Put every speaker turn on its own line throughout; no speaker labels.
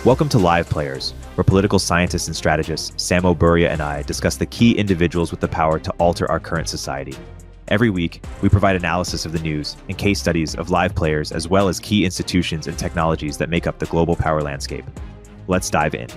Welcome to Live Players, where political scientists and strategists Samo and I discuss the key individuals with the power to alter our current society. Every week, we provide analysis of the news and case studies of live players as well as key institutions and technologies that make up the global power landscape. Let's dive in.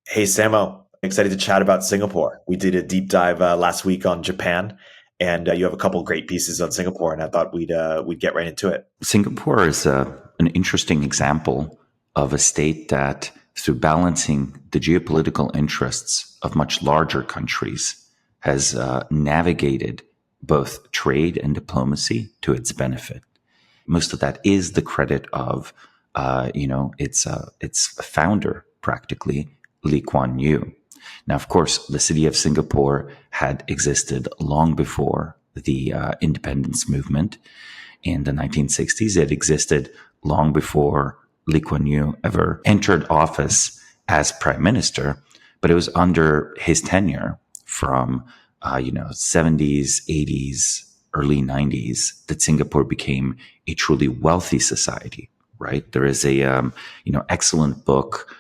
Hey, Samo. Excited to chat about Singapore. We did a deep dive last week on Japan, and you have a couple great pieces on Singapore, and I thought we'd get right into it.
Singapore is an interesting example of a state that, through balancing the geopolitical interests of much larger countries, has navigated both trade and diplomacy to its benefit. Most of that is the credit of, its founder, practically, Lee Kuan Yew. Now, of course, the city of Singapore had existed long before the independence movement in the 1960s. It existed long before Lee Kuan Yew ever entered office as prime minister, but it was under his tenure from 70s, 80s, early 90s that Singapore became a truly wealthy society. Right? There is a excellent book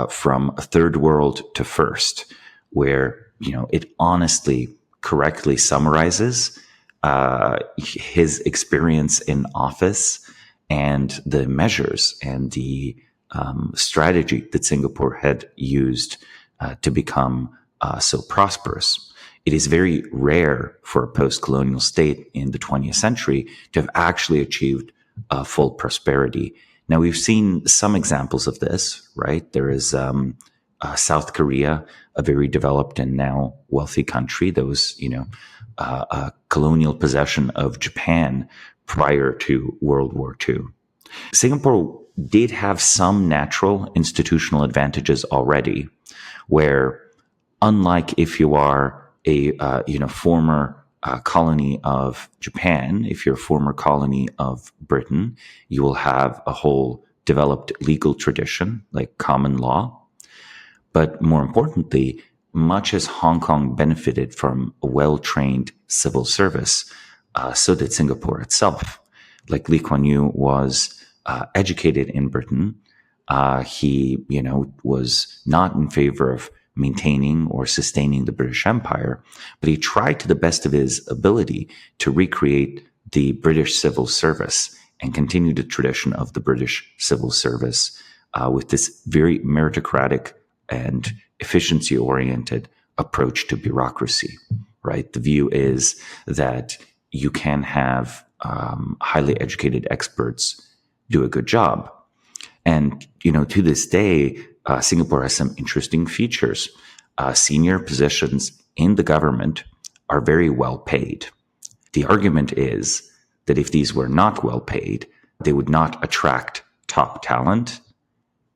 from Third World to First, where it honestly, correctly summarizes his experience in office and the measures and the strategy that Singapore had used to become so prosperous. It is very rare for a post-colonial state in the 20th century to have actually achieved full prosperity. Now, we've seen some examples of this, right? There is South Korea, a very developed and now wealthy country that was, a colonial possession of Japan prior to World War II. Singapore did have some natural institutional advantages already, where, unlike if you are a former colony of Japan, if you're a former colony of Britain, you will have a whole developed legal tradition like common law. But more importantly, much as Hong Kong benefited from a well-trained civil service, so did Singapore itself. Like Lee Kuan Yew was educated in Britain. He, was not in favor of maintaining or sustaining the British Empire, but he tried to the best of his ability to recreate the British civil service and continue the tradition of the British civil service with this very meritocratic and efficiency-oriented approach to bureaucracy, right? The view is that you can have highly educated experts do a good job. And, to this day, Singapore has some interesting features. Senior positions in the government are very well paid. The argument is that if these were not well paid, they would not attract top talent.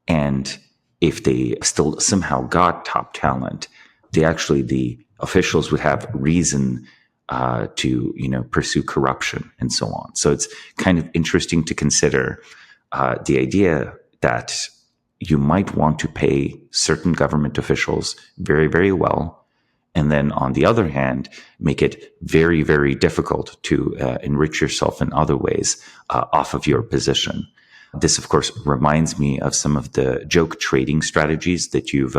And if they still somehow got top talent, the officials would have reason to pursue corruption and so on. So it's kind of interesting to consider the idea that you might want to pay certain government officials very, very well, and then on the other hand, make it very, very difficult to enrich yourself in other ways off of your position. This, of course, reminds me of some of the joke trading strategies that you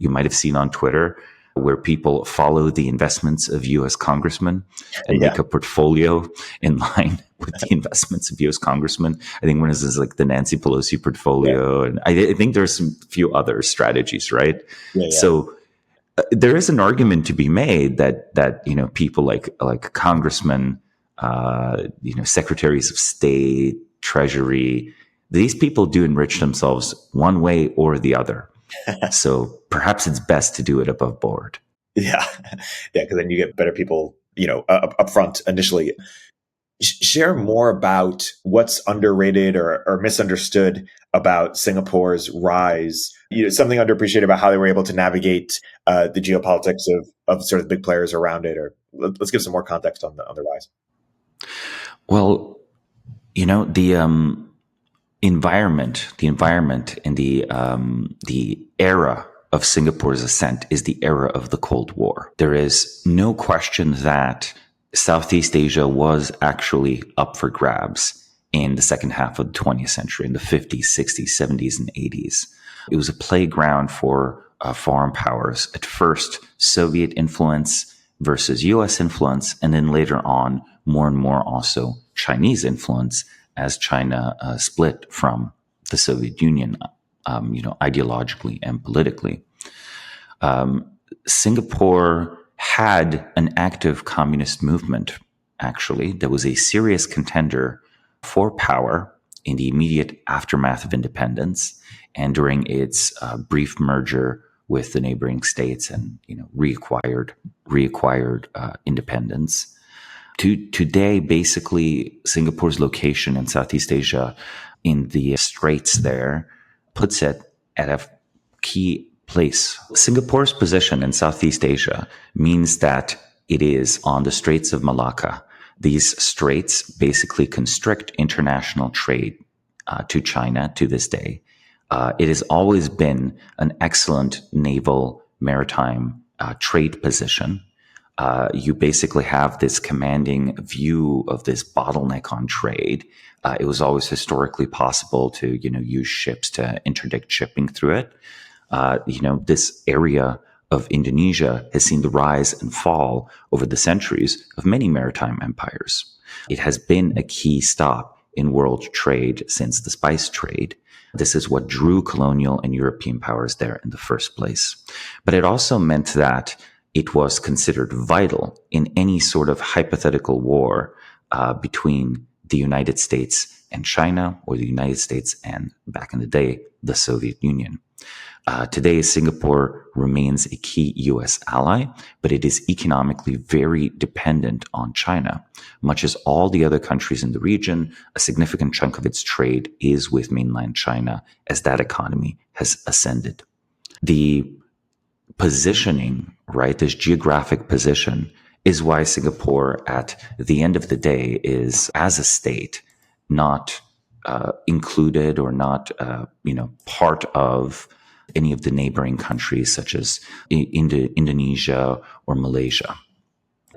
might have seen on Twitter, where people follow the investments of U.S. congressmen and make a portfolio in line with the investments of U.S. congressmen. I think one is like the Nancy Pelosi portfolio, and I think there's some few other strategies, right? So there is an argument to be made that people like congressmen, secretaries of state, treasury, these people do enrich themselves one way or the other. So perhaps it's best to do it above board.
Yeah, because then you get better people, up front initially. Share more about what's underrated or misunderstood about Singapore's rise. Something underappreciated about how they were able to navigate the geopolitics of sort of the big players around it. Or let's give some more context on the rise.
Well, the environment and the era of Singapore's ascent is the era of the Cold War. There is no question that Southeast Asia was actually up for grabs in the second half of the 20th century, in the 50s, 60s, 70s, and 80s. It was a playground for foreign powers. At first, Soviet influence versus US influence, and then later on, more and more also Chinese influence as China split from the Soviet Union, ideologically and politically. Singapore had an active communist movement, actually, that was a serious contender for power in the immediate aftermath of independence and during its brief merger with the neighboring states and reacquired independence. Today, basically, Singapore's location in Southeast Asia, in the straits there, puts it at a key place. Singapore's position in Southeast Asia means that it is on the Straits of Malacca. These straits basically constrict international trade to China to this day. It has always been an excellent naval maritime trade position. You basically have this commanding view of this bottleneck on trade. It was always historically possible to, use ships to interdict shipping through it. This area of Indonesia has seen the rise and fall over the centuries of many maritime empires. It has been a key stop in world trade since the spice trade. This is what drew colonial and European powers there in the first place. But it also meant that it was considered vital in any sort of hypothetical war between the United States and China, or the United States and, back in the day, the Soviet Union. Today, Singapore remains a key U.S. ally, but it is economically very dependent on China. Much as all the other countries in the region, a significant chunk of its trade is with mainland China as that economy has ascended. The positioning, right, this geographic position, is why Singapore, at the end of the day, is, as a state, not included or not, part of any of the neighboring countries such as Indonesia or Malaysia.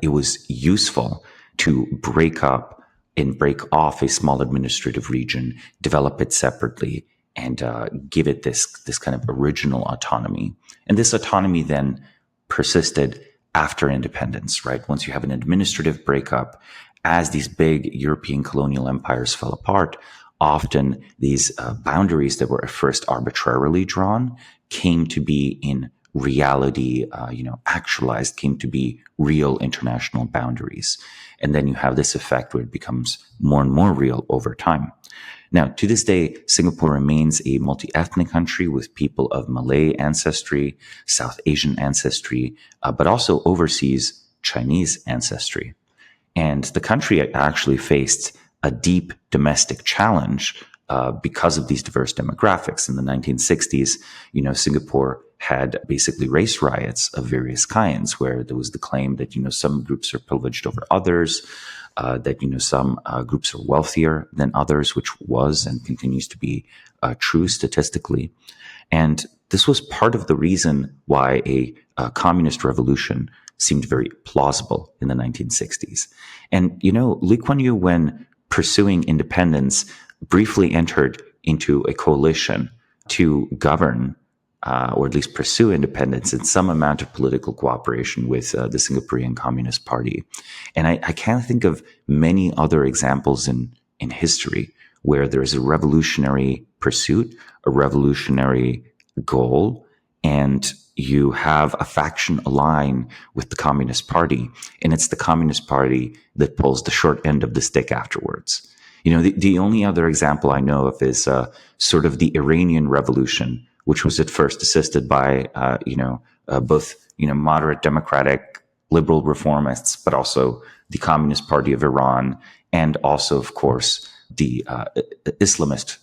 It was useful to break up and break off a small administrative region, develop it separately, and give it this kind of original autonomy. And this autonomy then persisted after independence, right? Once you have an administrative breakup, as these big European colonial empires fell apart, often these boundaries that were at first arbitrarily drawn came to be in reality, actualized, came to be real international boundaries. And then you have this effect where it becomes more and more real over time. Now, to this day, Singapore remains a multi-ethnic country with people of Malay ancestry, South Asian ancestry, but also overseas Chinese ancestry. And the country actually faced a deep domestic challenge because of these diverse demographics. In the 1960s, Singapore had basically race riots of various kinds, where there was the claim that, some groups are privileged over others, that, some groups are wealthier than others, which was and continues to be true statistically. And this was part of the reason why a communist revolution seemed very plausible in the 1960s. And, Lee Kuan Yew, when pursuing independence, briefly entered into a coalition to govern or at least pursue independence in some amount of political cooperation with the Singaporean Communist Party. And I can't think of many other examples in history where there is a revolutionary pursuit, a revolutionary goal, and you have a faction align with the Communist Party, and it's the Communist Party that pulls the short end of the stick afterwards. The only other example I know of is sort of the Iranian Revolution, which was at first assisted by, both, moderate democratic liberal reformists, but also the Communist Party of Iran, and also, of course, the Islamist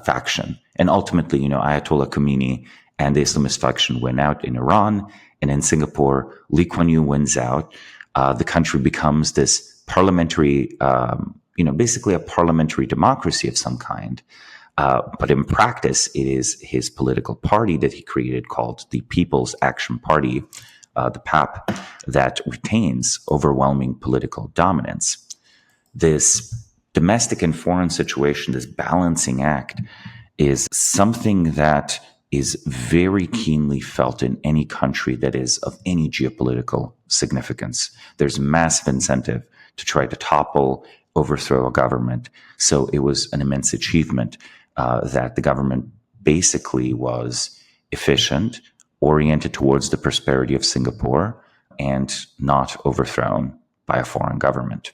faction. And ultimately, Ayatollah Khomeini and the Islamist faction went out in Iran, and in Singapore, Lee Kuan Yew wins out. The country becomes this parliamentary, basically a parliamentary democracy of some kind. But in practice, it is his political party that he created called the People's Action Party, the PAP, that retains overwhelming political dominance. This domestic and foreign situation, this balancing act, is something that is very keenly felt in any country that is of any geopolitical significance. There's massive incentive to try to topple, overthrow a government. So it was an immense achievement that the government basically was efficient, oriented towards the prosperity of Singapore, and not overthrown by a foreign government.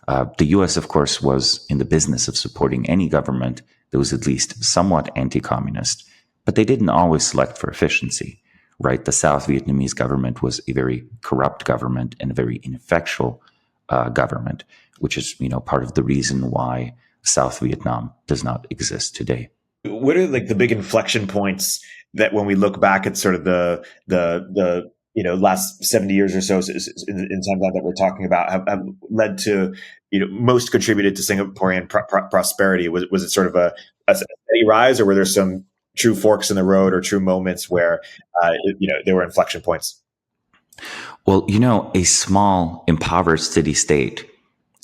The US, of course, was in the business of supporting any government that was at least somewhat anti-communist, but they didn't always select for efficiency, right? The South Vietnamese government was a very corrupt government and a very ineffectual government, which is, part of the reason why South Vietnam does not exist today.
What are like the big inflection points that when we look back at sort of the last 70 years or so in timeline that we're talking about have led to, most contributed to Singaporean prosperity? Was it sort of a steady rise, or were there some true forks in the road or true moments where, there were inflection points?
Well, a small impoverished city-state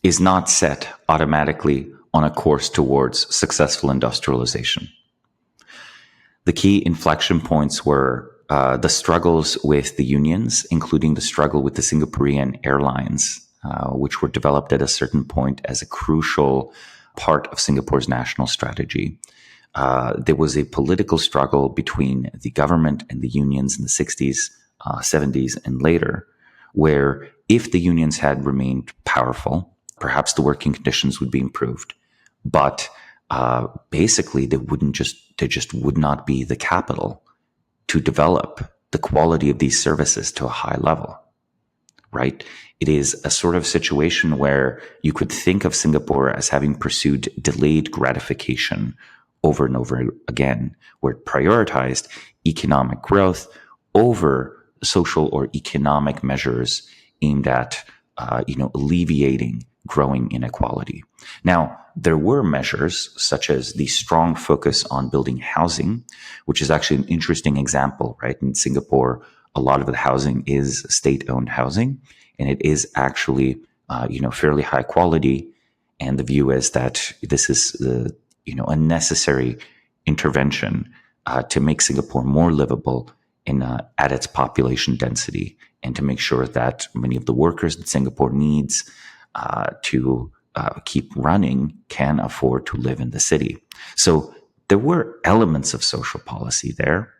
is not set automatically on a course towards successful industrialization. The key inflection points were the struggles with the unions, including the struggle with the Singaporean airlines, which were developed at a certain point as a crucial part of Singapore's national strategy. There was a political struggle between the government and the unions in the 60s, 70s, and later, where if the unions had remained powerful, perhaps the working conditions would be improved. But basically, there just would not be the capital to develop the quality of these services to a high level, right? It is a sort of situation where you could think of Singapore as having pursued delayed gratification over and over again, where it prioritized economic growth over social or economic measures aimed at, alleviating growing inequality. Now, there were measures such as the strong focus on building housing, which is actually an interesting example, right? In Singapore, a lot of the housing is state-owned housing, and it is actually, fairly high quality. And the view is that this is a necessary intervention to make Singapore more livable at its population density, and to make sure that many of the workers that Singapore needs to keep running can afford to live in the city. So there were elements of social policy there,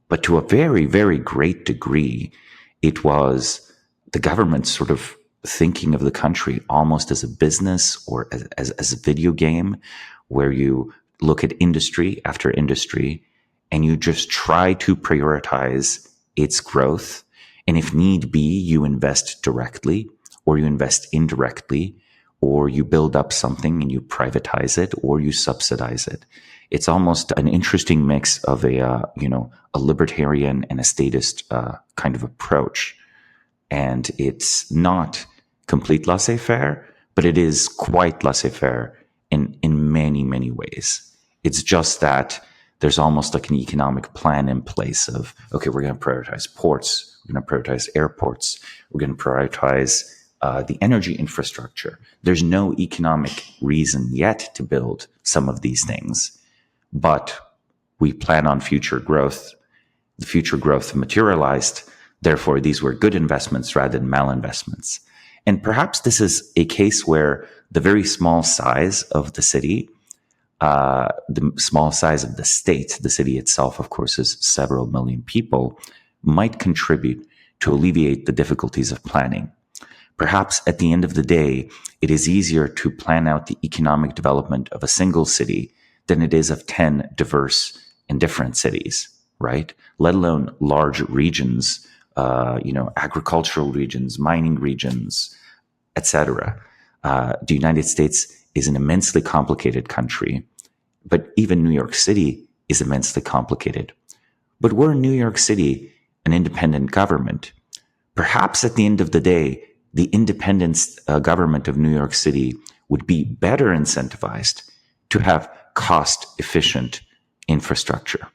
but to a very, very great degree, it was the government sort of thinking of the country almost as a business or as a video game, where you look at industry after industry and you just try to prioritize its growth. And if need be, you invest directly or you invest indirectly, or you build up something and you privatize it or you subsidize it. It's almost an interesting mix of a libertarian and a statist kind of approach. And it's not complete laissez-faire, but it is quite laissez-faire in many, many ways. It's just that there's almost like an economic plan in place of, okay, we're going to prioritize ports, we're going to prioritize airports, we're going to prioritize the energy infrastructure. There's no economic reason yet to build some of these things, but we plan on future growth. The future growth materialized. Therefore, these were good investments rather than malinvestments. And perhaps this is a case where the very small size of the city, the small size of the state, the city itself, of course, is several million people, might contribute to alleviate the difficulties of planning. Perhaps at the end of the day, it is easier to plan out the economic development of a single city than it is of 10 diverse and different cities, right? Let alone large regions, agricultural regions, mining regions, etc. The United States is an immensely complicated country, but even New York City is immensely complicated. But were New York City an independent government, perhaps at the end of the day, the independent government of New York City would be better incentivized to have cost-efficient infrastructure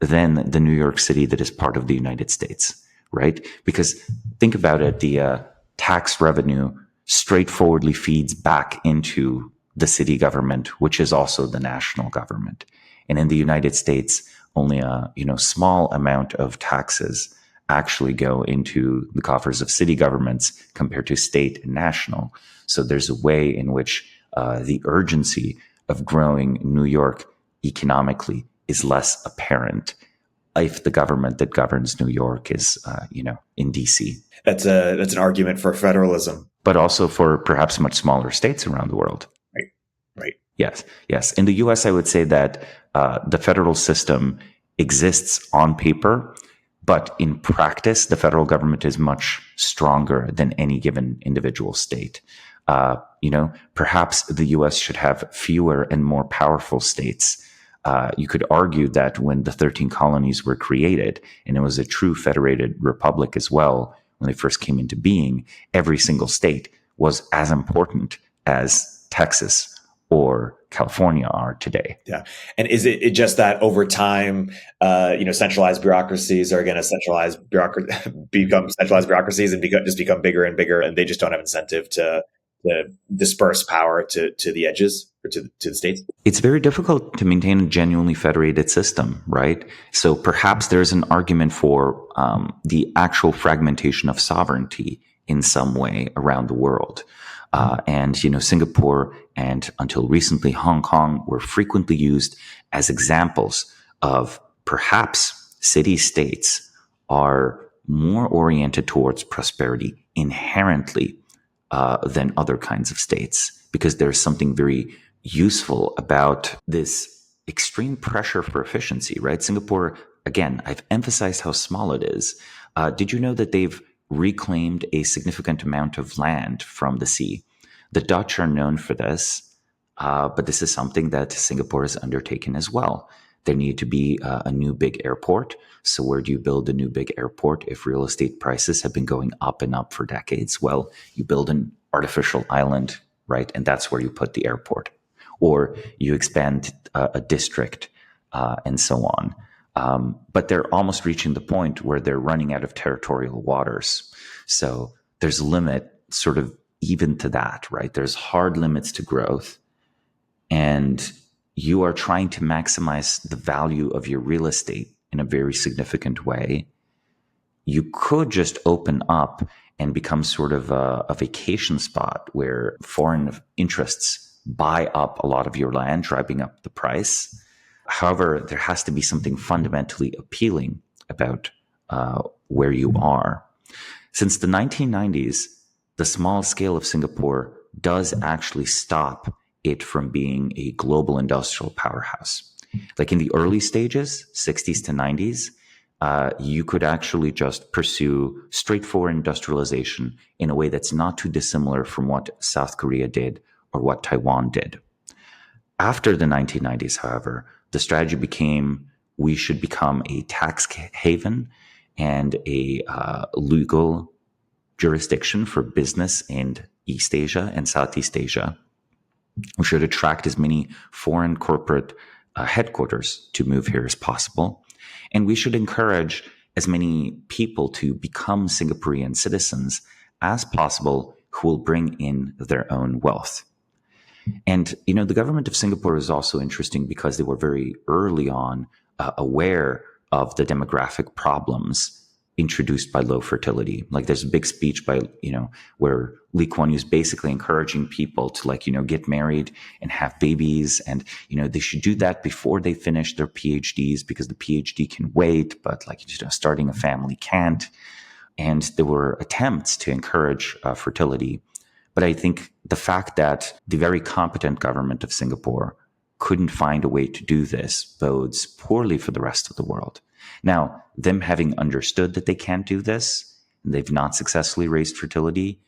than the New York City that is part of the United States, right? Because think about it, the tax revenue straightforwardly feeds back into the city government, which is also the national government. And in the United States, only a small amount of taxes actually go into the coffers of city governments compared to state and national. So there's a way in which the urgency of growing New York economically is less apparent if the government that governs New York is, in DC.
That's an argument for federalism,
but also for perhaps much smaller states around the world.
Right.
Yes. In the U.S., I would say that the federal system exists on paper, but in practice, the federal government is much stronger than any given individual state. Perhaps the U.S. should have fewer and more powerful states. You could argue that when the 13 colonies were created, and it was a true federated republic as well, when they first came into being, every single state was as important as Texas or California are today.
Yeah. And is it just that over time, centralized bureaucracies are going to become centralized bureaucracies and become bigger and bigger, and they just don't have incentive to disperse power to the edges or to the states?
It's very difficult to maintain a genuinely federated system, right? So perhaps there's an argument for the actual fragmentation of sovereignty in some way around the world. And Singapore and until recently Hong Kong were frequently used as examples of perhaps city-states are more oriented towards prosperity inherently than other kinds of states, because there's something very useful about this extreme pressure for efficiency, right? Singapore, again, I've emphasized how small it is. Did you know that they've reclaimed a significant amount of land from the sea? The Dutch are known for this, but this is something that Singapore has undertaken as well. There needed to be a new big airport. So where do you build a new big airport if real estate prices have been going up and up for decades? Well, you build an artificial island, right? And that's where you put the airport. Or you expand a district and so on. But they're almost reaching the point where they're running out of territorial waters. So there's a limit sort of even to that, right? There's hard limits to growth. And you are trying to maximize the value of your real estate in a very significant way. You could just open up and become sort of a vacation spot where foreign interests buy up a lot of your land, driving up the price. However, there has to be something fundamentally appealing about where you are. Since the 1990s, the small scale of Singapore does actually stop it from being a global industrial powerhouse. Like in the early stages, 60s to 90s, you could actually just pursue straightforward industrialization in a way that's not too dissimilar from what South Korea did or what Taiwan did. After the 1990s, however, the strategy became we should become a tax haven and a legal jurisdiction for business in East Asia and Southeast Asia. We should attract as many foreign corporate headquarters to move here as possible. And we should encourage as many people to become Singaporean citizens as possible who will bring in their own wealth. And, the government of Singapore is also interesting because they were very early on aware of the demographic problems introduced by low fertility. Like there's a big speech by, where Lee Kuan Yew is basically encouraging people to get married and have babies. And, they should do that before they finish their PhDs because the PhD can wait, but starting a family can't. And there were attempts to encourage fertility. But I think the fact that the very competent government of Singapore couldn't find a way to do this bodes poorly for the rest of the world. Now, them having understood that they can't do this, and they've not successfully raised fertility,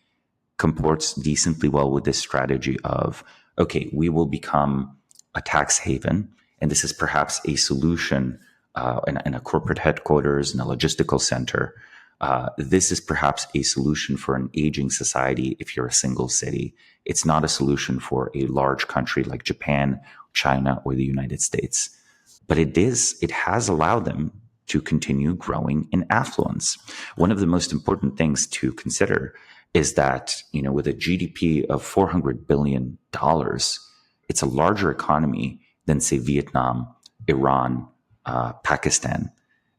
comports decently well with this strategy of, okay, we will become a tax haven, and this is perhaps a solution in a corporate headquarters, in a logistical center. This is perhaps a solution for an aging society if you're a single city. It's not a solution for a large country like Japan, China, or the United States. But it has allowed them to continue growing in affluence. One of the most important things to consider is that, with a GDP of $400 billion, it's a larger economy than, say, Vietnam, Iran, Pakistan.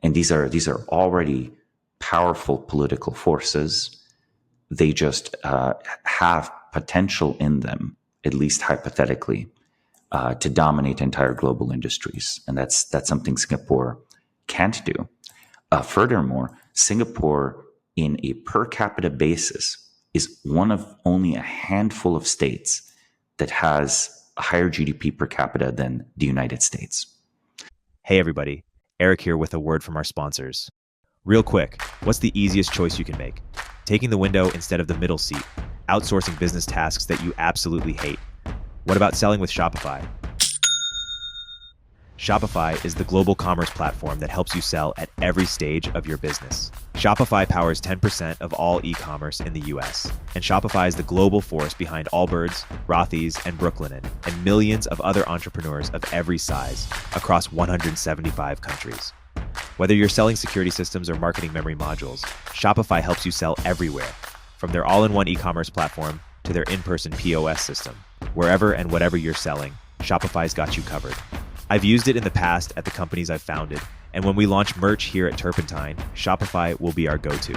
And these are already powerful political forces. They just have potential in them, at least hypothetically, to dominate entire global industries. And that's something Singapore can't do. Furthermore, Singapore, in a per capita basis, is one of only a handful of states that has a higher GDP per capita than the United States.
Hey everybody, Eric here with a word from our sponsors. Real quick, what's the easiest choice you can make? Taking the window instead of the middle seat, outsourcing business tasks that you absolutely hate. What about selling with Shopify? Shopify is the global commerce platform that helps you sell at every stage of your business. Shopify powers 10% of all e-commerce in the US, and Shopify is the global force behind Allbirds, Rothy's, and Brooklinen, and millions of other entrepreneurs of every size across 175 countries. Whether you're selling security systems or marketing memory modules, Shopify helps you sell everywhere, from their all-in-one e-commerce platform to their in-person POS system. Wherever and whatever you're selling, Shopify's got you covered. I've used it in the past at the companies I've founded, and when we launch merch here at Turpentine, Shopify will be our go-to.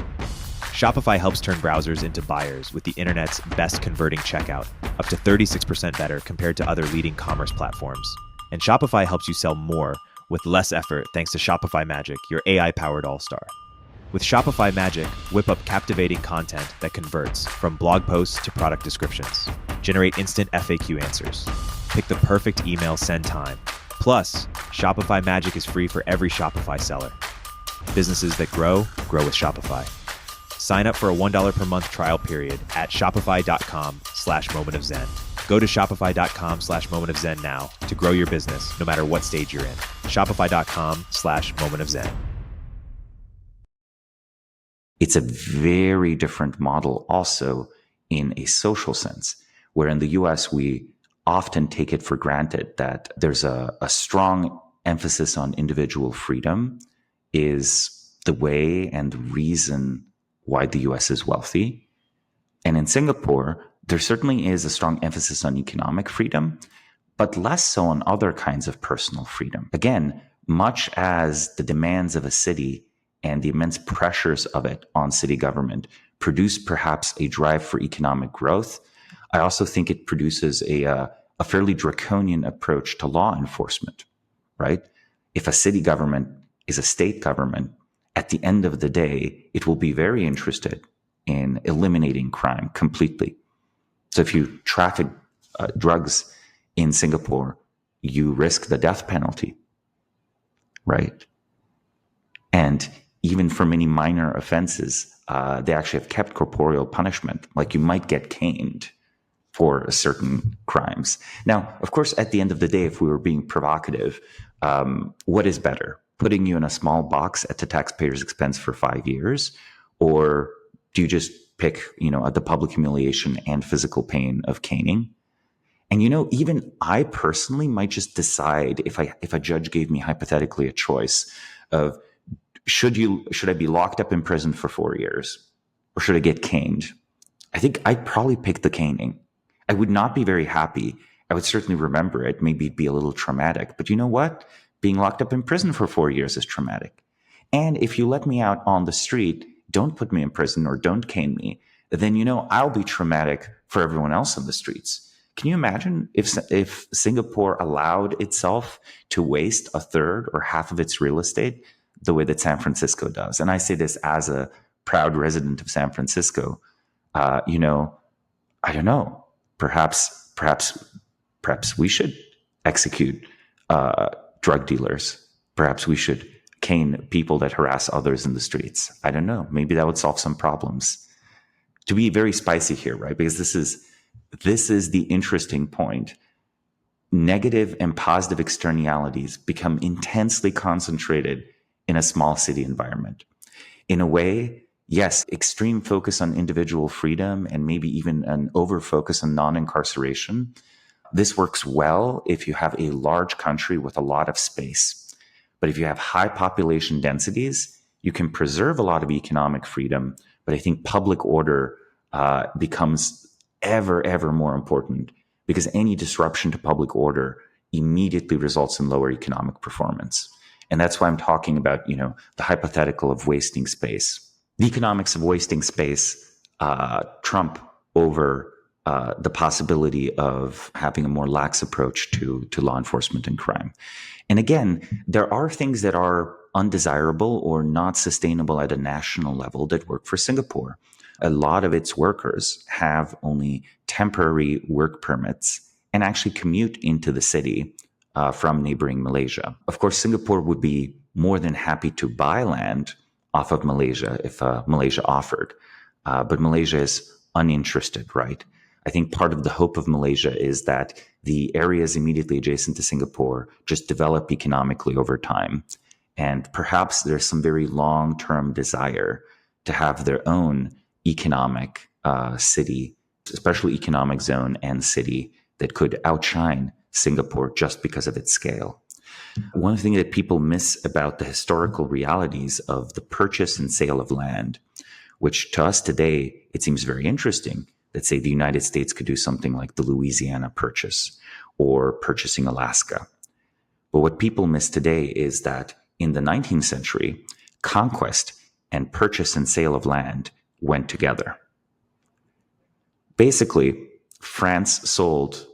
Shopify helps turn browsers into buyers with the internet's best converting checkout, up to 36% better compared to other leading commerce platforms. And Shopify helps you sell more with less effort thanks to Shopify Magic, your AI-powered all-star. With Shopify Magic, whip up captivating content that converts, from blog posts to product descriptions. Generate instant FAQ answers. Pick the perfect email send time. Plus, Shopify Magic is free for every Shopify seller. Businesses that grow, grow with Shopify. Sign up for a $1 per month trial period at shopify.com/momentofzen. Go to shopify.com/momentofzen now to grow your business no matter what stage you're in. Shopify.com/momentofzen.
It's a very different model also in a social sense, where in the US, we often take it for granted that there's a strong emphasis on individual freedom is the way and the reason why the US is wealthy. And in Singapore, there certainly is a strong emphasis on economic freedom, but less so on other kinds of personal freedom. Again, much as the demands of a city and the immense pressures of it on city government produce perhaps a drive for economic growth, I also think it produces a fairly draconian approach to law enforcement, right? If a city government is a state government, at the end of the day, it will be very interested in eliminating crime completely. So if you traffic drugs in Singapore, you risk the death penalty, right? And even for many minor offenses, they actually have kept corporeal punishment, like you might get caned for certain crimes. Now, of course, at the end of the day, if we were being provocative, what is better? Putting you in a small box at the taxpayer's expense for 5 years? Or do you just pick, the public humiliation and physical pain of caning? And, even I personally might just decide if a judge gave me hypothetically a choice of, should I be locked up in prison for 4 years or should I get caned? I think I'd probably pick the caning. I would not be very happy. I would certainly remember it, maybe be a little traumatic. But you know what? Being locked up in prison for 4 years is traumatic. And if you let me out on the street, don't put me in prison or don't cane me, then I'll be traumatic for everyone else on the streets. Can you imagine if Singapore allowed itself to waste a third or half of its real estate the way that San Francisco does? And I say this as a proud resident of San Francisco. I don't know. Perhaps we should execute drug dealers. Perhaps we should cane people that harass others in the streets. I don't know. Maybe that would solve some problems. To be very spicy here, right? Because this is the interesting point. Negative and positive externalities become intensely concentrated in a small city environment. In a way, yes, extreme focus on individual freedom and maybe even an over focus on non-incarceration. This works well if you have a large country with a lot of space. But if you have high population densities, you can preserve a lot of economic freedom. But I think public order becomes ever more important because any disruption to public order immediately results in lower economic performance. And that's why I'm talking about, the hypothetical of wasting space. The economics of wasting space trump over the possibility of having a more lax approach to law enforcement and crime. And again, there are things that are undesirable or not sustainable at a national level that work for Singapore. A lot of its workers have only temporary work permits and actually commute into the city from neighboring Malaysia. Of course, Singapore would be more than happy to buy land off of Malaysia if Malaysia offered. But Malaysia is uninterested, right? I think part of the hope of Malaysia is that the areas immediately adjacent to Singapore just develop economically over time. And perhaps there's some very long-term desire to have their own economic city, especially economic zone and city that could outshine Singapore just because of its scale. One thing that people miss about the historical realities of the purchase and sale of land, which to us today, it seems very interesting, that say the United States could do something like the Louisiana Purchase or purchasing Alaska. But what people miss today is that in the 19th century, conquest and purchase and sale of land went together. Basically, France sold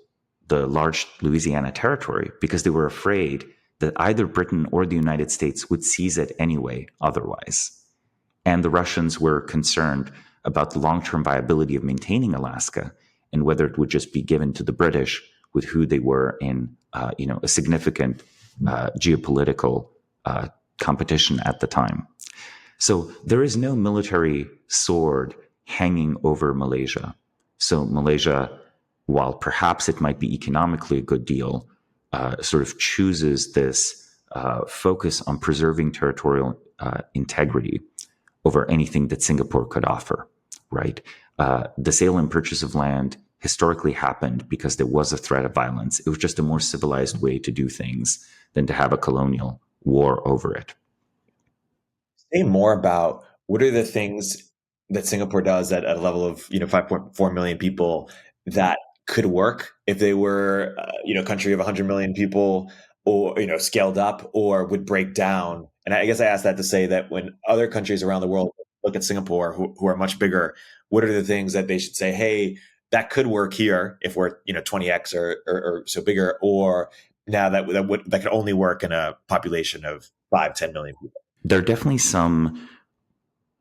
the large Louisiana territory because they were afraid that either Britain or the United States would seize it anyway otherwise. And the Russians were concerned about the long-term viability of maintaining Alaska and whether it would just be given to the British, with who they were in a significant geopolitical competition at the time. So there is no military sword hanging over Malaysia. So Malaysia, while perhaps it might be economically a good deal, sort of chooses this focus on preserving territorial integrity over anything that Singapore could offer, right? The sale and purchase of land historically happened because there was a threat of violence. It was just a more civilized way to do things than to have a colonial war over it.
Say more about what are the things that Singapore does at a level of 5.4 million people that could work if they were a country of 100 million people, or scaled up, or would break down. And I guess I ask that to say that when other countries around the world look at Singapore who are much bigger, what are the things that they should say, hey, that could work here if we're 20x or so bigger, or now that could only work in a population of 5-10 million people?
There are definitely some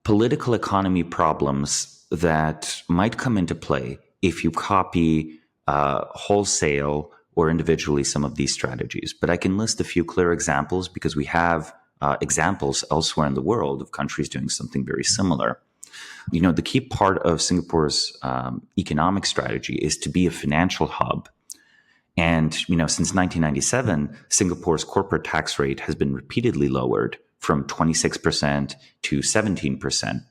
political economy problems that might come into play if you copy wholesale or individually some of these strategies. But I can list a few clear examples because we have examples elsewhere in the world of countries doing something very similar. The key part of Singapore's economic strategy is to be a financial hub. And, since 1997, Singapore's corporate tax rate has been repeatedly lowered from 26% to 17%,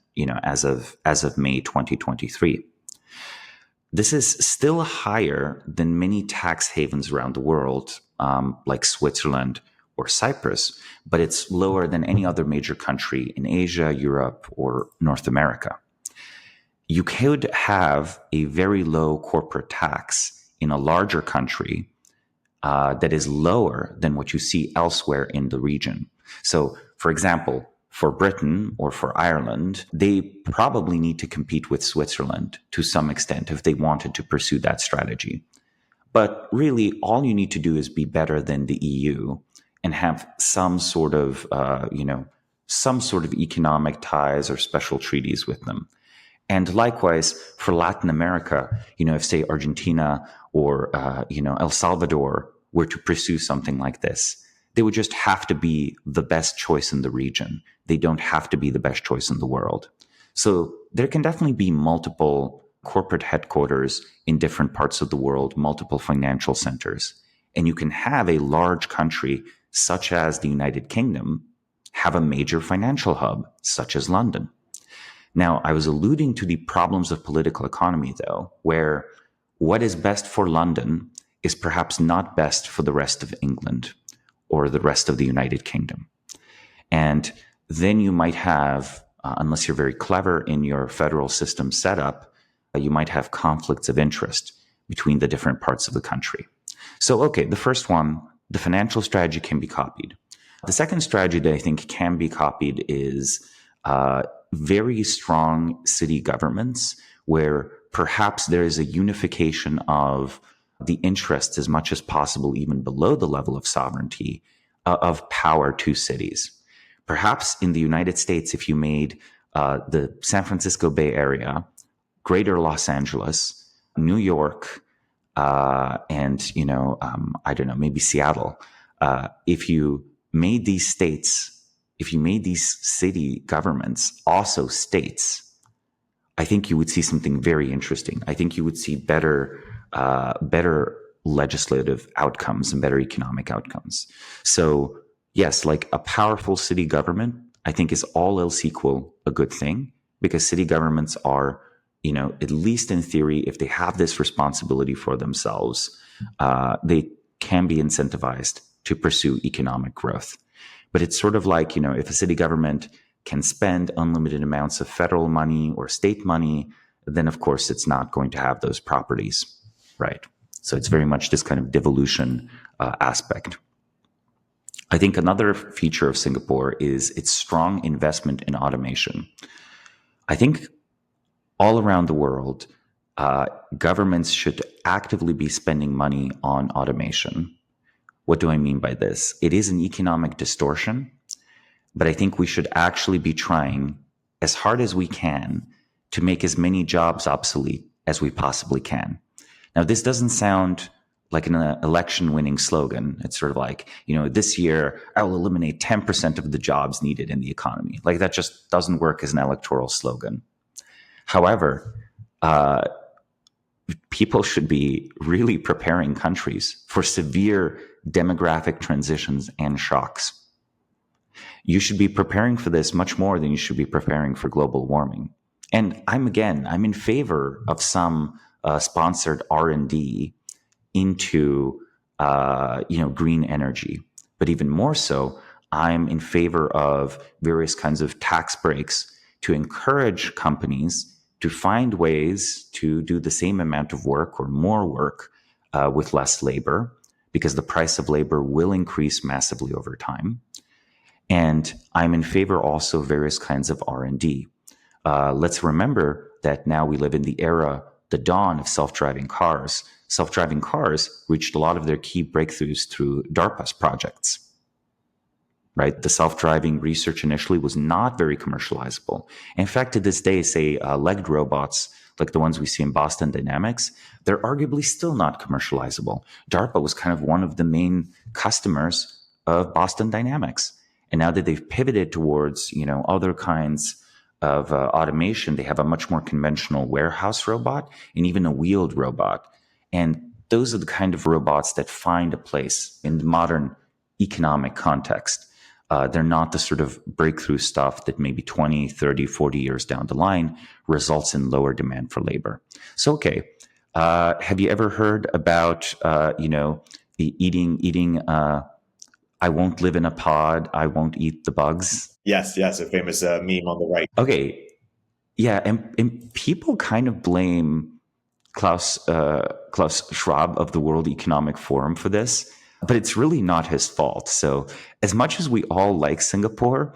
as of May 2023. This is still higher than many tax havens around the world, like Switzerland or Cyprus, but it's lower than any other major country in Asia, Europe, or North America. You could have a very low corporate tax in a larger country that is lower than what you see elsewhere in the region. So, for example, for Britain or for Ireland, they probably need to compete with Switzerland to some extent if they wanted to pursue that strategy. But really, all you need to do is be better than the EU and have some sort of economic ties or special treaties with them. And likewise, for Latin America, if say Argentina or El Salvador were to pursue something like this, they would just have to be the best choice in the region. They don't have to be the best choice in the world. So there can definitely be multiple corporate headquarters in different parts of the world, multiple financial centers. And you can have a large country such as the United Kingdom have a major financial hub such as London. Now, I was alluding to the problems of political economy, though, where what is best for London is perhaps not best for the rest of England or the rest of the United Kingdom. And then you might have, unless you're very clever in your federal system setup, you might have conflicts of interest between the different parts of the country. So, okay, the first one, the financial strategy can be copied. The second strategy that I think can be copied is very strong city governments where perhaps there is a unification of the interests as much as possible, even below the level of sovereignty, of power to cities. Perhaps in the United States, if you made the San Francisco Bay Area, Greater Los Angeles, New York, and I don't know, maybe Seattle. If you made these city governments also states, I think you would see something very interesting. I think you would see better legislative outcomes and better economic outcomes. So yes, like a powerful city government, I think is all else equal a good thing, because city governments are, at least in theory, if they have this responsibility for themselves, they can be incentivized to pursue economic growth. But it's sort of like, if a city government can spend unlimited amounts of federal money or state money, then of course it's not going to have those properties, right? So it's very much this kind of devolution aspect. I think another feature of Singapore is its strong investment in automation. I think all around the world, governments should actively be spending money on automation. What do I mean by this? It is an economic distortion, but I think we should actually be trying as hard as we can to make as many jobs obsolete as we possibly can. Now, this doesn't sound like an election-winning slogan. It's sort of like, this year I will eliminate 10% of the jobs needed in the economy. Like, that just doesn't work as an electoral slogan. However, people should be really preparing countries for severe demographic transitions and shocks. You should be preparing for this much more than you should be preparing for global warming. And I'm in favor of some sponsored R&D into green energy. But even more so, I'm in favor of various kinds of tax breaks to encourage companies to find ways to do the same amount of work or more work with less labor, because the price of labor will increase massively over time. And I'm in favor also of various kinds of R&D. Let's remember that now we live in the dawn of self-driving cars. Self-driving cars reached a lot of their key breakthroughs through DARPA's projects. Right? The self-driving research initially was not very commercializable. In fact, to this day, say legged robots, like the ones we see in Boston Dynamics, they're arguably still not commercializable. DARPA was kind of one of the main customers of Boston Dynamics. And now that they've pivoted towards, other kinds of automation, they have a much more conventional warehouse robot and even a wheeled robot. And those are the kind of robots that find a place in the modern economic context. They're not the sort of breakthrough stuff that maybe 20, 30, 40 years down the line results in lower demand for labor. So, okay, have you ever heard about, eating, I won't live in a pod, I won't eat the bugs?
Yes, a famous meme on the right.
Okay, yeah, and people kind of blame Klaus Schwab of the World Economic Forum for this. But it's really not his fault. So as much as we all like Singapore,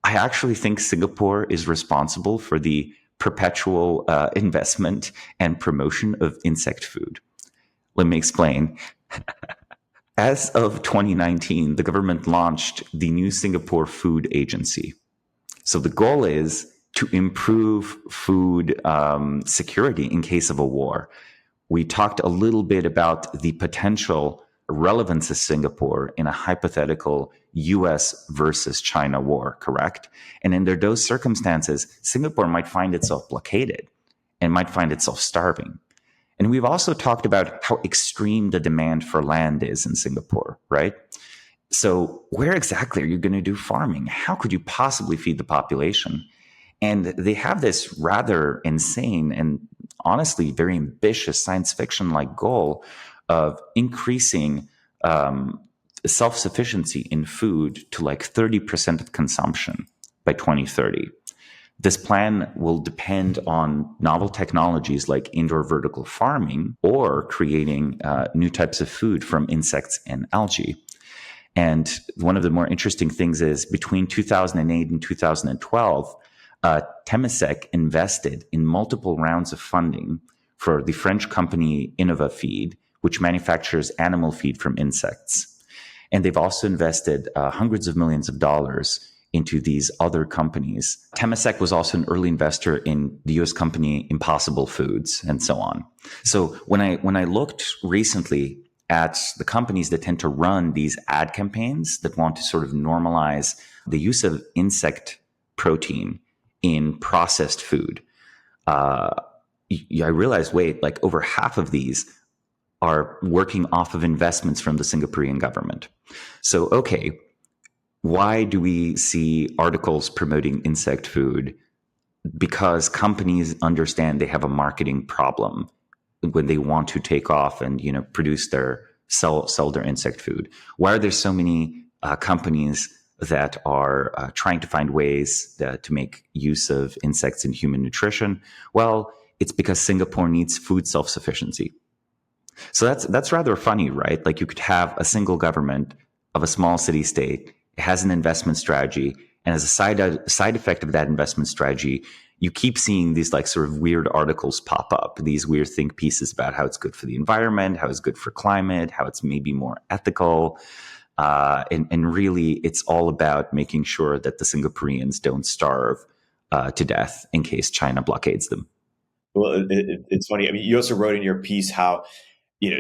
I actually think Singapore is responsible for the perpetual investment and promotion of insect food. Let me explain. As of 2019, the government launched the new Singapore Food Agency. So the goal is to improve food security in case of a war. We talked a little bit about the potential relevance of Singapore in a hypothetical US versus China war, correct? And under those circumstances, Singapore might find itself blockaded and might find itself starving. And we've also talked about how extreme the demand for land is in Singapore, right? So where exactly are you going to do farming? How could you possibly feed the population? And they have this rather insane and honestly very ambitious science fiction-like goal of increasing self-sufficiency in food to like 30% of consumption by 2030. This plan will depend on novel technologies like indoor vertical farming or creating new types of food from insects and algae. And one of the more interesting things is between 2008 and 2012, Temasek invested in multiple rounds of funding for the French company InnovaFeed, which manufactures animal feed from insects. And they've also invested hundreds of millions of dollars into these other companies. Temasek was also an early investor in the US company Impossible Foods and so on. So when I looked recently at the companies that tend to run these ad campaigns that want to sort of normalize the use of insect protein in processed food, I realized, wait, like over half of these are working off of investments from the Singaporean government. So, okay, why do we see articles promoting insect food? Because companies understand they have a marketing problem when they want to take off and produce sell their insect food. Why are there so many companies that are trying to find ways to make use of insects in human nutrition? Well, it's because Singapore needs food self-sufficiency. So that's rather funny, right? Like you could have a single government of a small city state. It has an investment strategy, and as a side effect of that investment strategy, you keep seeing these like sort of weird articles pop up, these weird think pieces about how it's good for the environment, how it's good for climate, how it's maybe more ethical. And really, it's all about making sure that the Singaporeans don't starve to death in case China blockades them.
Well, it's funny. I mean, you also wrote in your piece how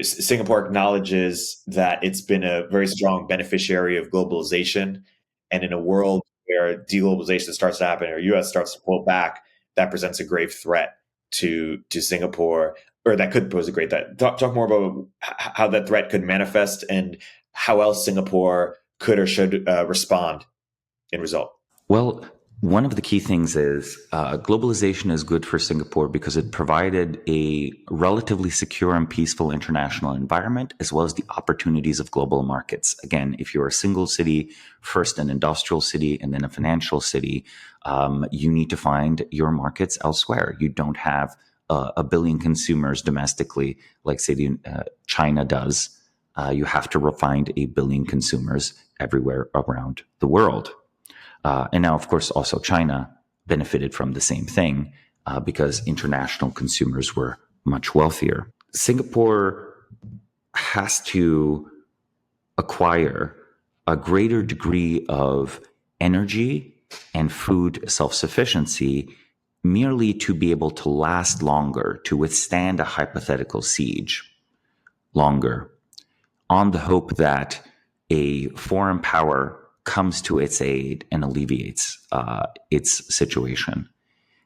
Singapore acknowledges that it's been a very strong beneficiary of globalization, and in a world where de-globalization starts to happen or U.S. starts to pull back, that presents a grave threat to Singapore, or that could pose a great threat. Talk more about how that threat could manifest and how else Singapore could or should respond in result.
Well, one of the key things is globalization is good for Singapore because it provided a relatively secure and peaceful international environment, as well as the opportunities of global markets. Again, if you're a single city, first an industrial city and then a financial city, you need to find your markets elsewhere. You don't have a billion consumers domestically, like say China does. You have to find a billion consumers everywhere around the world. And now, of course, also China benefited from the same thing because international consumers were much wealthier. Singapore has to acquire a greater degree of energy and food self-sufficiency merely to be able to last longer, to withstand a hypothetical siege longer, on the hope that a foreign power comes to its aid and alleviates its situation.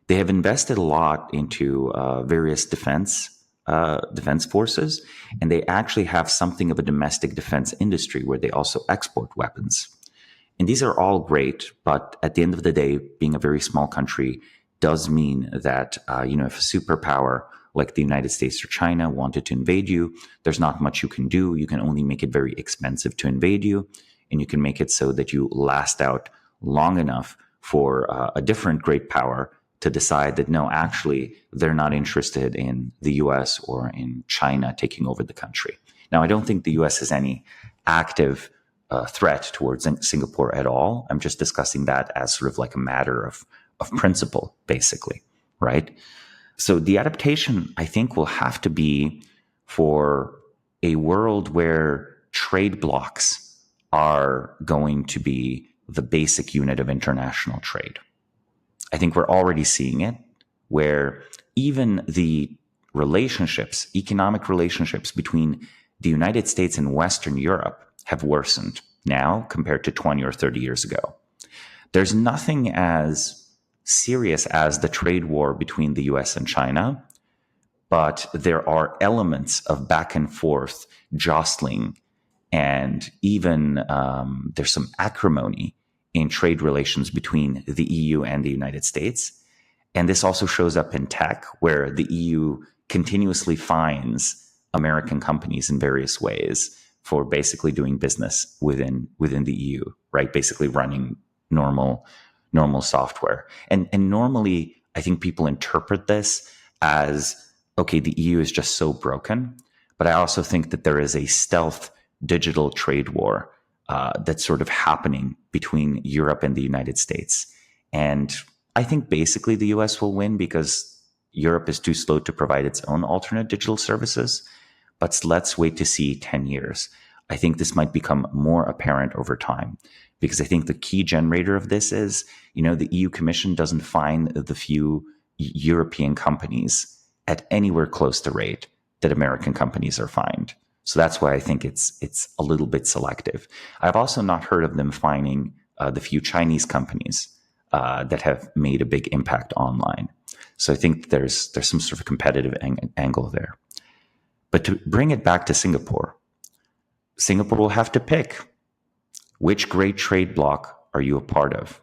They have invested a lot into various defense forces, and they actually have something of a domestic defense industry where they also export weapons. And these are all great, but at the end of the day, being a very small country does mean that if a superpower like the United States or China wanted to invade you, there's not much you can do. You can only make it very expensive to invade you. And you can make it so that you last out long enough for a different great power to decide that, no, actually, they're not interested in the US or in China taking over the country. Now, I don't think the US has any active threat towards Singapore at all. I'm just discussing that as sort of like a matter of principle, basically, right? So the adaptation, I think, will have to be for a world where trade blocks are going to be the basic unit of international trade. I think we're already seeing it, where even the economic relationships between the United States and Western Europe have worsened now compared to 20 or 30 years ago. There's nothing as serious as the trade war between the US and China, but there are elements of back and forth jostling. And even there's some acrimony in trade relations between the EU and the United States. And this also shows up in tech, where the EU continuously fines American companies in various ways for basically doing business within the EU, right? Basically running normal normal software. And normally, I think people interpret this as, okay, the EU is just so broken. But I also think that there is a stealth digital trade war that's sort of happening between Europe and the United States. And I think basically the US will win because Europe is too slow to provide its own alternate digital services. But let's wait to see 10 years. I think this might become more apparent over time, because I think the key generator of this is, the EU Commission doesn't find the few European companies at anywhere close to rate that American companies are fined. So that's why I think it's a little bit selective. I've also not heard of them finding the few Chinese companies that have made a big impact online. So I think there's some sort of competitive angle there. But to bring it back to Singapore will have to pick which great trade bloc are you a part of.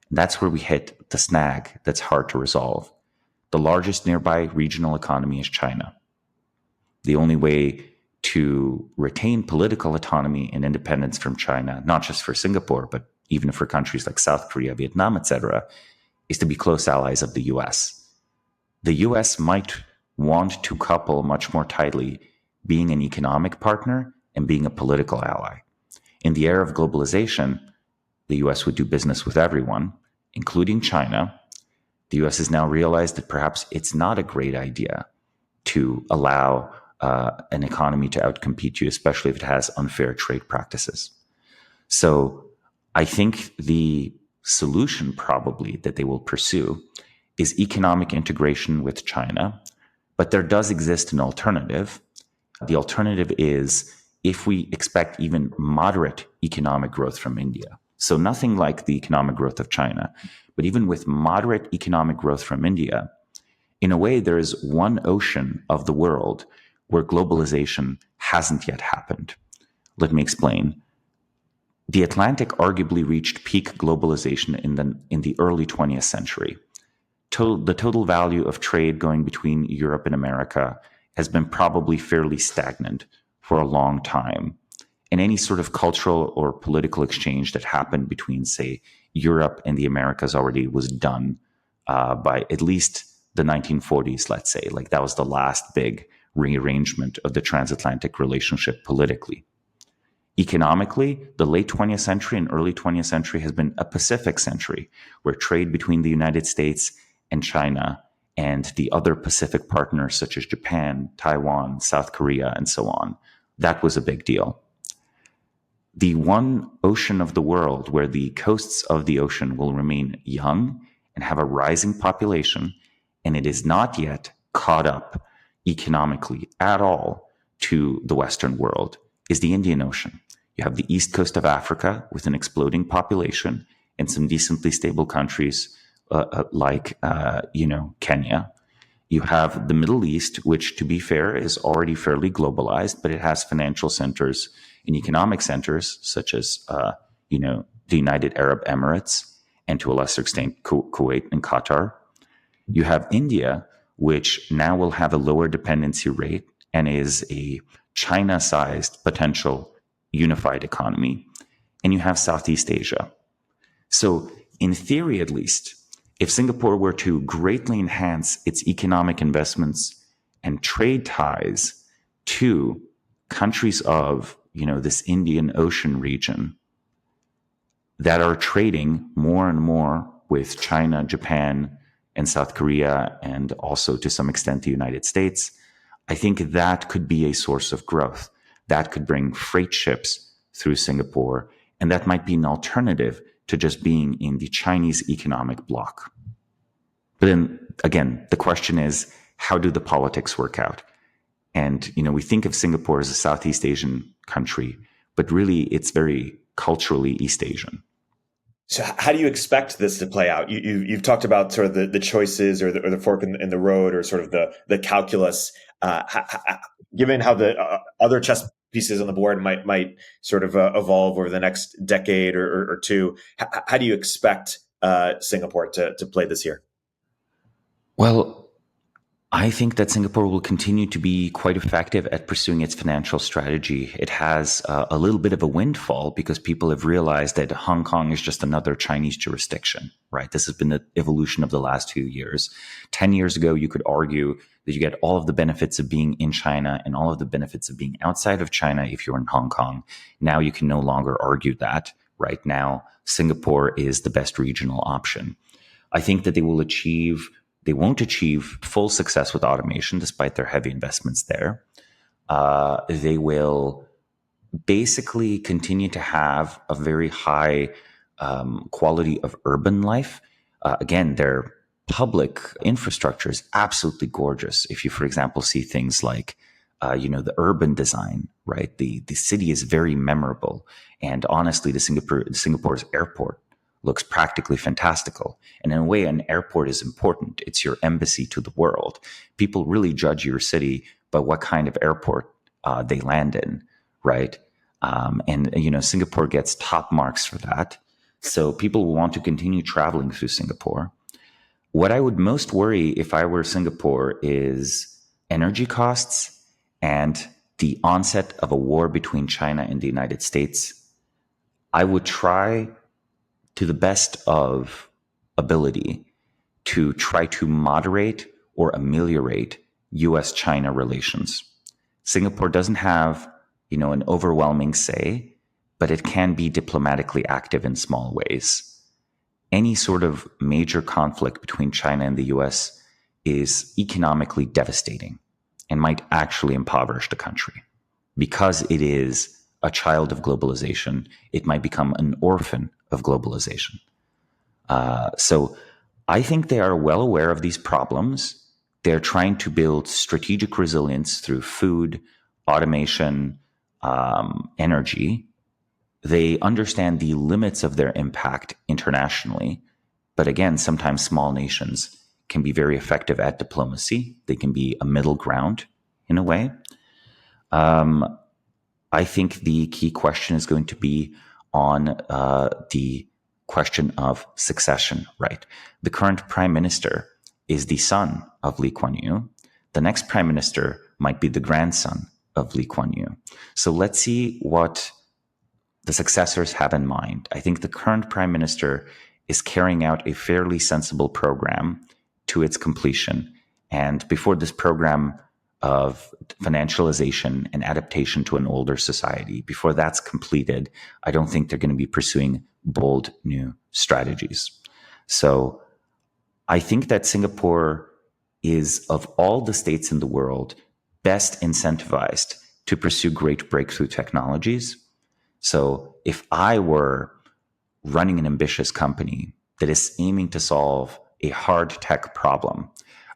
And that's where we hit the snag that's hard to resolve. The largest nearby regional economy is China. The only way to retain political autonomy and independence from China, not just for Singapore, but even for countries like South Korea, Vietnam, etc., is to be close allies of the US. The US might want to couple much more tightly being an economic partner and being a political ally. In the era of globalization, the US would do business with everyone, including China. The US has now realized that perhaps it's not a great idea to allow an economy to outcompete you, especially if it has unfair trade practices. So I think the solution probably that they will pursue is economic integration with China, but there does exist an alternative. The alternative is if we expect even moderate economic growth from India. So nothing like the economic growth of China, but even with moderate economic growth from India, in a way, there is one ocean of the world where globalization hasn't yet happened. Let me explain. The Atlantic arguably reached peak globalization in the early 20th century. The total value of trade going between Europe and America has been probably fairly stagnant for a long time. And any sort of cultural or political exchange that happened between, say, Europe and the Americas already was done by at least the 1940s, let's say. Like that was the last big rearrangement of the transatlantic relationship politically. Economically, the late 20th century and early 20th century has been a Pacific century, where trade between the United States and China and the other Pacific partners such as Japan, Taiwan, South Korea, and so on, that was a big deal. The one ocean of the world where the coasts of the ocean will remain young and have a rising population, and it is not yet caught up economically at all to the Western world, is the Indian Ocean. You have the east coast of Africa with an exploding population and some decently stable countries like Kenya. You have the Middle East, which, to be fair, is already fairly globalized, but it has financial centers and economic centers such as the United Arab Emirates and, to a lesser extent, Kuwait and Qatar. You have India, which now will have a lower dependency rate and is a China-sized potential unified economy. And you have Southeast Asia. So in theory, at least, if Singapore were to greatly enhance its economic investments and trade ties to countries of, this Indian Ocean region that are trading more and more with China, Japan, and South Korea, and also to some extent the United States, I think that could be a source of growth. That could bring freight ships through Singapore, and that might be an alternative to just being in the Chinese economic bloc. But then again, the question is, how do the politics work out? And, we think of Singapore as a Southeast Asian country, but really it's very culturally East Asian.
So how do you expect this to play out? You've talked about sort of the choices or the fork in the road, or sort of the calculus. Given how the other chess pieces on the board might sort of evolve over the next decade or two, how do you expect Singapore to play this year?
Well, I think that Singapore will continue to be quite effective at pursuing its financial strategy. It has a little bit of a windfall because people have realized that Hong Kong is just another Chinese jurisdiction, right? This has been the evolution of the last few years. 10 years ago, you could argue that you get all of the benefits of being in China and all of the benefits of being outside of China if you're in Hong Kong. Now you can no longer argue that. Right now, Singapore is the best regional option. I think that they won't achieve full success with automation despite their heavy investments there. They will basically continue to have a very high quality of urban life. Again, their public infrastructure is absolutely gorgeous. If you, for example, see things like, the urban design, right? The city is very memorable. And honestly, Singapore's airport looks practically fantastical. And in a way, an airport is important. It's your embassy to the world. People really judge your city by what kind of airport they land in, right? Singapore gets top marks for that. So people will want to continue traveling through Singapore. What I would most worry if I were Singapore is energy costs and the onset of a war between China and the United States. I would try to the best of ability to try to moderate or ameliorate US-China relations. Singapore doesn't have, an overwhelming say, but it can be diplomatically active in small ways. Any sort of major conflict between China and the US is economically devastating and might actually impoverish the country. Because it is a child of globalization, it might become an orphan of globalization. So I think they are well aware of these problems. They're trying to build strategic resilience through food, automation, energy. They understand the limits of their impact internationally. But again, sometimes small nations can be very effective at diplomacy. They can be a middle ground in a way. I think the key question is going to be on the question of succession, right? The current prime minister is the son of Lee Kuan Yew. The next prime minister might be the grandson of Lee Kuan Yew. So let's see what the successors have in mind. I think the current prime minister is carrying out a fairly sensible program to its completion. And before this program of financialization and adaptation to an older society, before that's completed, I don't think they're going to be pursuing bold new strategies. So I think that Singapore is, of all the states in the world, best incentivized to pursue great breakthrough technologies. So if I were running an ambitious company that is aiming to solve a hard tech problem,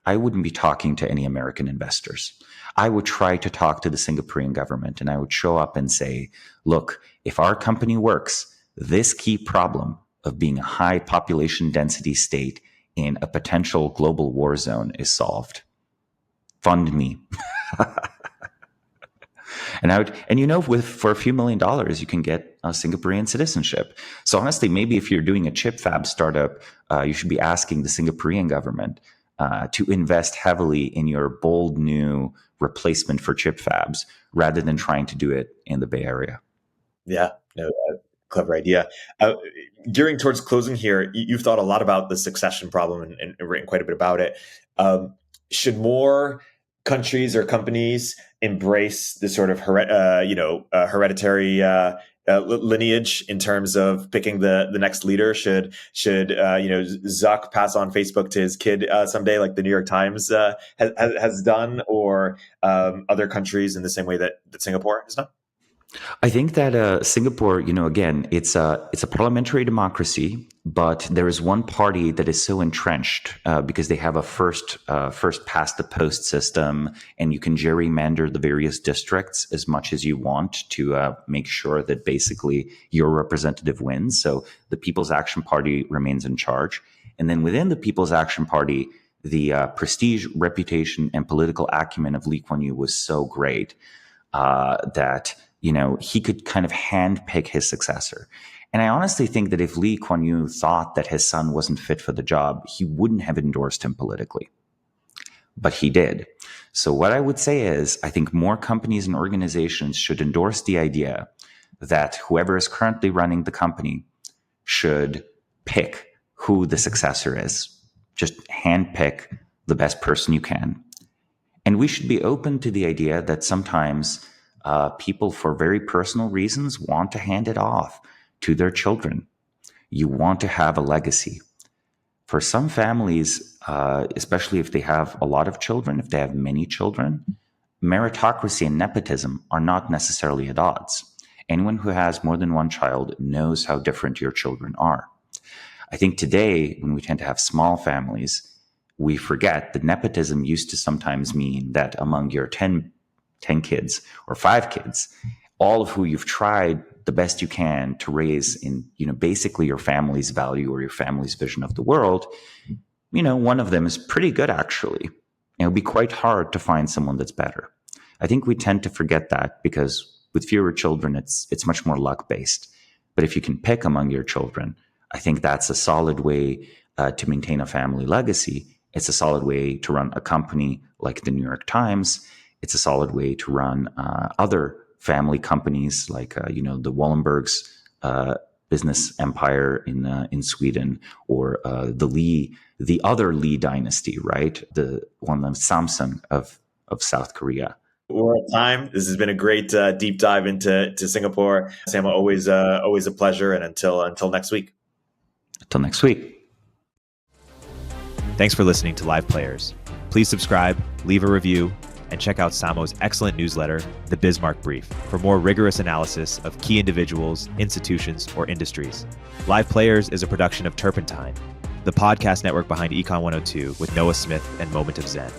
I wouldn't be talking to any American investors. I would try to talk to the Singaporean government and I would show up and say, look, if our company works, this key problem of being a high population density state in a potential global war zone is solved. Fund me. For a few $1 million, you can get a Singaporean citizenship. So honestly, maybe if you're doing a chip fab startup, you should be asking the Singaporean government to invest heavily in your bold new replacement for chip fabs rather than trying to do it in the Bay Area.
Yeah, no, clever idea. Gearing towards closing here, you've thought a lot about the succession problem and written quite a bit about it. Should more countries or companies embrace this sort of hereditary lineage in terms of picking the next leader? Should Zuck pass on Facebook to his kid someday, like the New York Times has done, or other countries in the same way that Singapore has done?
I think that Singapore, again, it's a parliamentary democracy, but there is one party that is so entrenched because they have a first past the post system, and you can gerrymander the various districts as much as you want to make sure that basically your representative wins. So the People's Action Party remains in charge. And then within the People's Action Party, the prestige, reputation, and political acumen of Lee Kuan Yew was so great that he could kind of handpick his successor. And I honestly think that if Lee Kuan Yew thought that his son wasn't fit for the job, he wouldn't have endorsed him politically. but he did. So what I would say is, I think more companies and organizations should endorse the idea that whoever is currently running the company should pick who the successor is. Just handpick the best person you can. And we should be open to the idea that sometimes people, for very personal reasons, want to hand it off to their children. You want to have a legacy. For some families, especially if they have a lot of children, if they have many children, meritocracy and nepotism are not necessarily at odds. Anyone who has more than one child knows how different your children are. I think today, when we tend to have small families, we forget that nepotism used to sometimes mean that among your 10 kids or 5 kids, all of who you've tried the best you can to raise in, basically your family's value or your family's vision of the world, one of them is pretty good actually. It would be quite hard to find someone that's better. I think we tend to forget that because with fewer children, it's much more luck-based. But if you can pick among your children, I think that's a solid way to maintain a family legacy. It's a solid way to run a company like the New York Times. It's a solid way to run other family companies like, the Wallenbergs business empire in Sweden, or the other Lee dynasty, right? The one of Samsung of South Korea.
We're at time. This has been a great deep dive into Singapore. Samo, always a pleasure. And until next week.
Until next week.
Thanks for listening to Live Players. Please subscribe, leave a review, and check out Samo's excellent newsletter, The Bismarck Brief, for more rigorous analysis of key individuals, institutions, or industries. Live Players is a production of Turpentine, the podcast network behind Econ 102 with Noah Smith and Moment of Zen.